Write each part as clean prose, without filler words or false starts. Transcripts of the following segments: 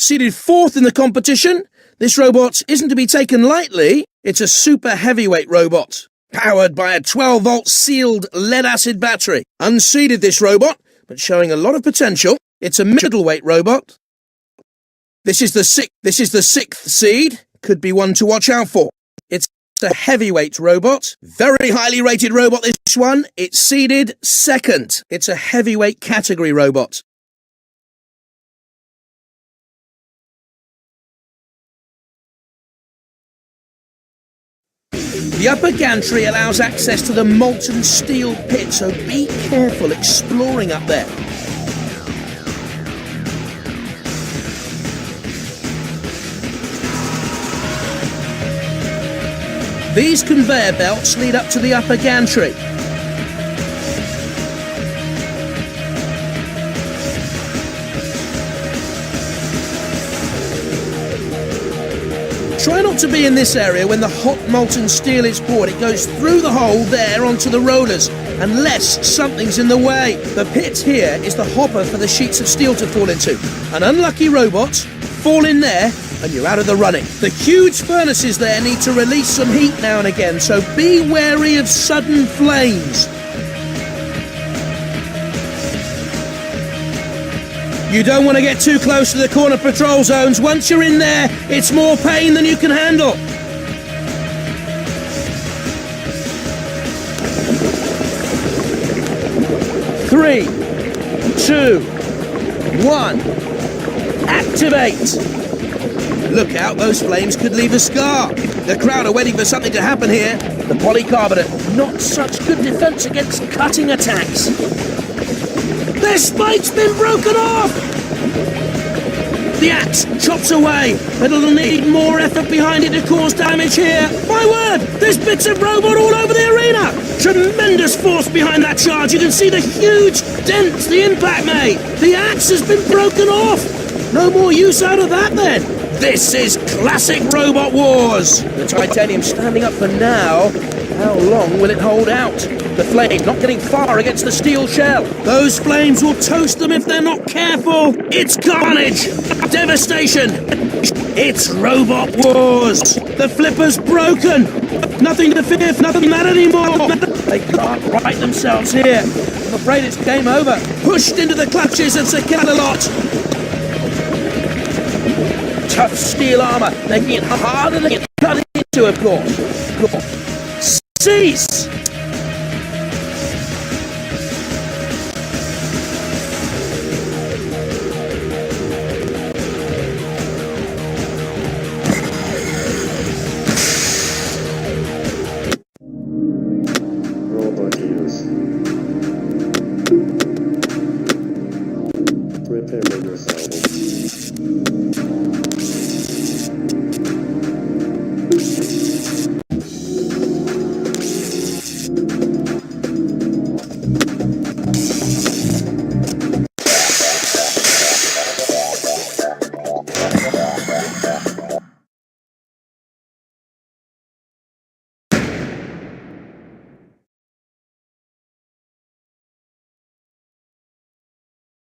seated 4th in the competition. This robot isn't to be taken lightly. It's a super heavyweight robot, powered by a 12-volt sealed lead-acid battery. Unseeded this robot, but showing a lot of potential. It's a middleweight robot. This is the 6th seed. Could be one to watch out for. It's a heavyweight robot. Very highly rated robot, this one. It's seeded 2nd. It's a heavyweight category robot. The upper gantry allows access to the molten steel pit, so be careful exploring up there. These conveyor belts lead up to the upper gantry. Try not to be in this area when the hot molten steel is poured. It goes through the hole there onto the rollers, unless something's in the way. The pit here is the hopper for the sheets of steel to fall into. An unlucky robot, fall in there, and you're out of the running. The huge furnaces there need to release some heat now and again, so be wary of sudden flames. You don't want to get too close to the corner patrol zones. Once you're in there, it's more pain than you can handle. Three, 2, 1, activate. Look out, those flames could leave a scar. The crowd are waiting for something to happen here. The polycarbonate, not such good defense against cutting attacks. Their spike's been broken off! The axe chops away, but it'll need more effort behind it to cause damage here. My word, there's bits of robot all over the arena! Tremendous force behind that charge. You can see the huge dents the impact made. The axe has been broken off. No more use out of that then. This is classic Robot Wars. The titanium's standing up for now. How long will it hold out? The flame not getting far against the steel shell. Those flames will toast them if they're not careful. It's carnage! Devastation! It's Robot Wars! The flipper's broken! Nothing to fear, nothing that anymore! They can't right themselves here. I'm afraid it's game over. Pushed into the clutches of Sir Lot. Tough steel armour, making it harder to get cut into, of course. Cease! Robot use. Prepare yourself.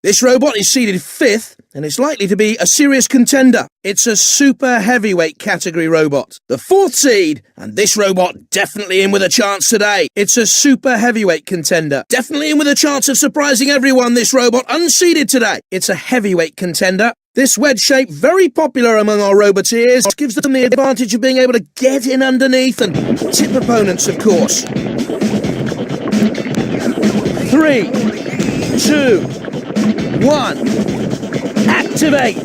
This robot is seeded 5th, and it's likely to be a serious contender. It's a super heavyweight category robot. The 4th seed, and this robot definitely in with a chance today. It's a super heavyweight contender. Definitely in with a chance of surprising everyone, this robot, unseeded today. It's a heavyweight contender. This wedge shape, very popular among our roboteers, gives them the advantage of being able to get in underneath and tip opponents, of course. 3, 2, 1, activate!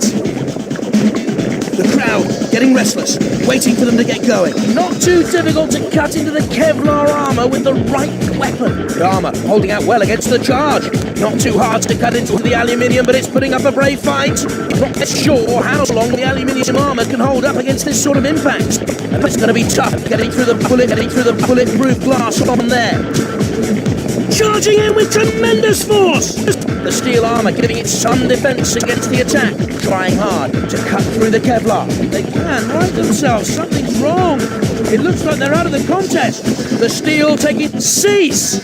The crowd getting restless, waiting for them to get going. Not too difficult to cut into the Kevlar armour with the right weapon. The armour holding out well against the charge. Not too hard to cut into the aluminium, but it's putting up a brave fight. I'm not sure how long the aluminium armour can hold up against this sort of impact. And it's going to be tough getting through the bulletproof glass on there. Charging in with tremendous force! The steel armour giving it some defence against the attack. Trying hard to cut through the Kevlar. They can right themselves. Something's wrong. It looks like they're out of the contest. The steel taking... Cease!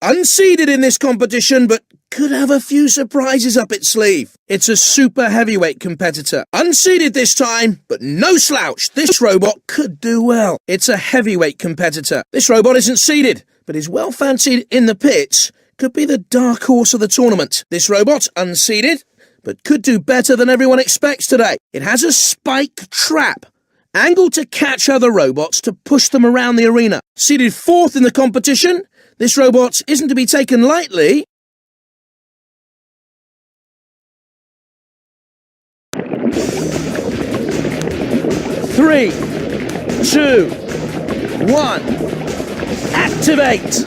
Unseeded in this competition, but could have a few surprises up its sleeve. It's a super heavyweight competitor. Unseeded this time, but no slouch. This robot could do well. It's a heavyweight competitor. This robot isn't seeded, but is well fancied in the pits. Could be the dark horse of the tournament. This robot, unseeded, but could do better than everyone expects today. It has a spike trap, angled to catch other robots to push them around the arena. Seeded 4th in the competition, this robot isn't to be taken lightly. Three, 2, 1, activate!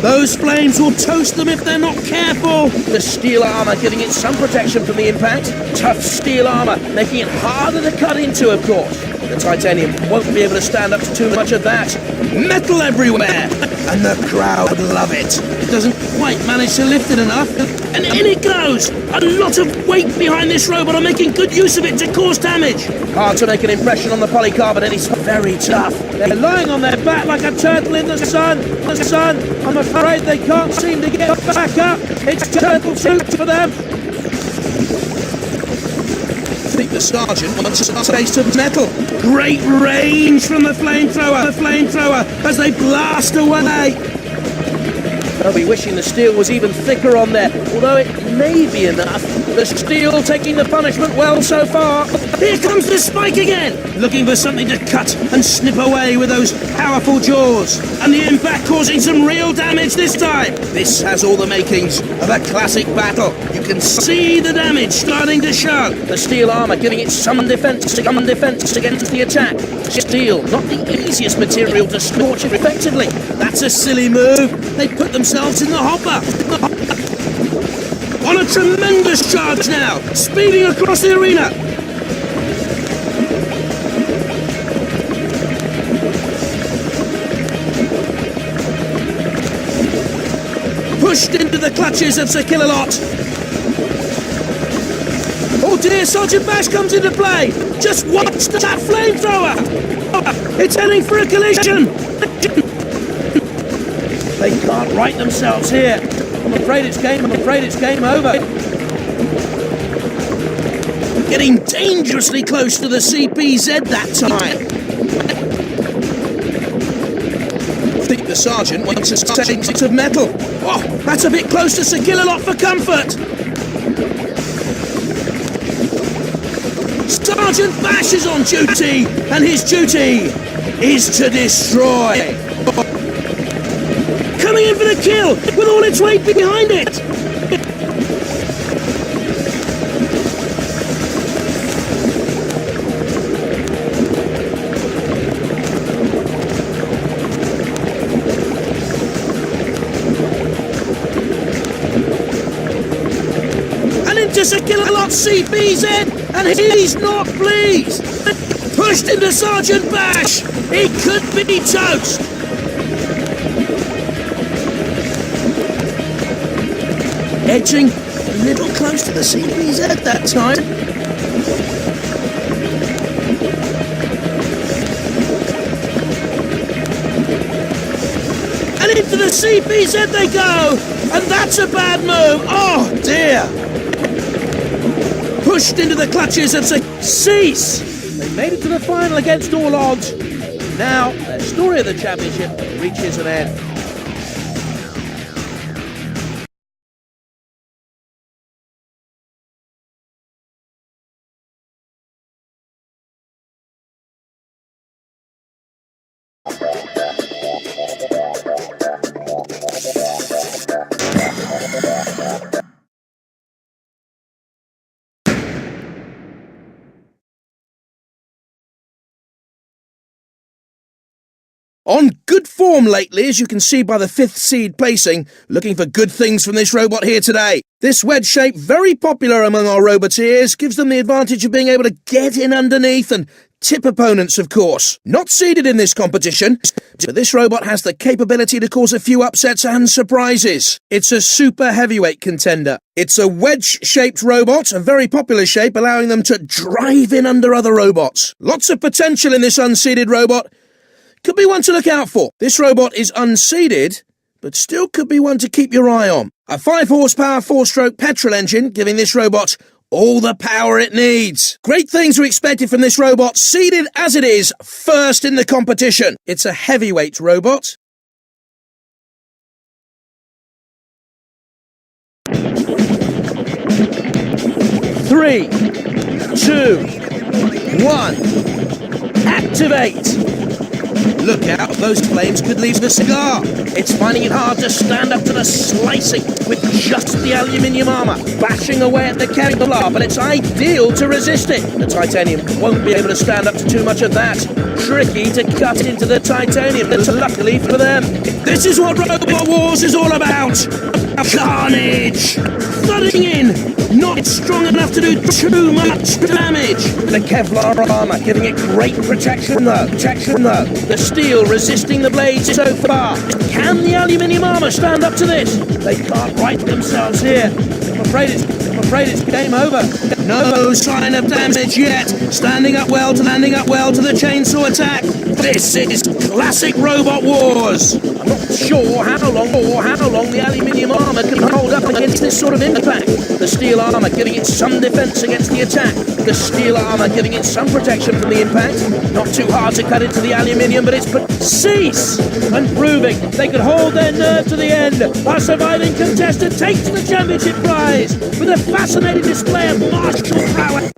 Those flames will toast them if they're not careful. The steel armour giving it some protection from the impact. Tough steel armour, making it harder to cut into, of course. The titanium won't be able to stand up to too much of that. Metal everywhere! And the crowd love it. It doesn't quite manage to lift it enough. And in it goes! A lot of weight behind this robot are making good use of it to cause damage. Hard to make an impression on the polycarbonate. It's very tough. They're lying on their back like a turtle in the sun. I'm afraid they can't seem to get back up. It's turtle soup for them. I think the sergeant wants a taste of metal. Great range from the flamethrower as they blast away. They'll be wishing the steel was even thicker on there, although it may be enough. The steel taking the punishment well so far. Here comes the spike again, looking for something to cut and snip away with those powerful jaws. And the impact causing some real damage this time. This has all the makings of a classic battle. You can see the damage starting to show. The steel armour giving it some defence against the attack. Steel, not the easiest material to scorch effectively. That's a silly move. They put themselves in the hopper. On a tremendous charge now, speeding across the arena. Pushed into the clutches of Sir Killalot. Oh dear, Sergeant Bash comes into play. Just watch that flamethrower. It's heading for a collision. They can't right themselves here. I'm afraid it's game over. Getting dangerously close to the CPZ that time. I think the sergeant wants a taste of metal. Oh, that's a bit close to Sir Killalot for comfort. Sergeant Bash is on duty, and his duty is to destroy. Coming in for the kill, with all its weight behind it! And into Sir Killalot's CPZ, and he's not pleased! Pushed into Sergeant Bash! He could be toast! Edging a little close to the CPZ that time. And into the CPZ they go! And that's a bad move! Oh dear! Pushed into the clutches of Cease! They made it to the final against all odds. Now, the story of the championship reaches an end. On good form lately, as you can see by the 5th seed placing, looking for good things from this robot here today. This wedge shape, very popular among our roboteers, gives them the advantage of being able to get in underneath and tip opponents, of course. Not seeded in this competition, but this robot has the capability to cause a few upsets and surprises. It's a super heavyweight contender. It's a wedge-shaped robot, a very popular shape, allowing them to drive in under other robots. Lots of potential in this unseeded robot. Could be one to look out for. This robot is unseeded, but still could be one to keep your eye on. A 5-horsepower 4-stroke petrol engine, giving this robot all the power it needs. Great things are expected from this robot, seeded as it is, first in the competition. It's a heavyweight robot. Three, 2, 1, activate! Look out, those flames could leave the cigar. It's finding it hard to stand up to the slicing with just the aluminium armour, bashing away at the Kevlar, but it's ideal to resist it. The titanium won't be able to stand up to too much of that. Tricky to cut into the titanium, but luckily for them. This is what Robot Wars is all about. Carnage! Thudding in! Not strong enough to do too much damage! The Kevlar armour giving it great protection though. The steel resisting the blades so far. Can the aluminium armour stand up to this? They can't right themselves here. I'm afraid it's game over. No sign of damage yet. Standing up well to the chainsaw attack. This is classic Robot Wars. I'm not sure how long the aluminium armour can hold up against this sort of impact. The steel armour giving it some defence against the attack. The steel armour giving it some protection from the impact. Not too hard to cut into the aluminium, but it's cease and proving they could hold their nerve to the end. Our surviving contestant takes the championship prize with a fascinating display of martial prowess.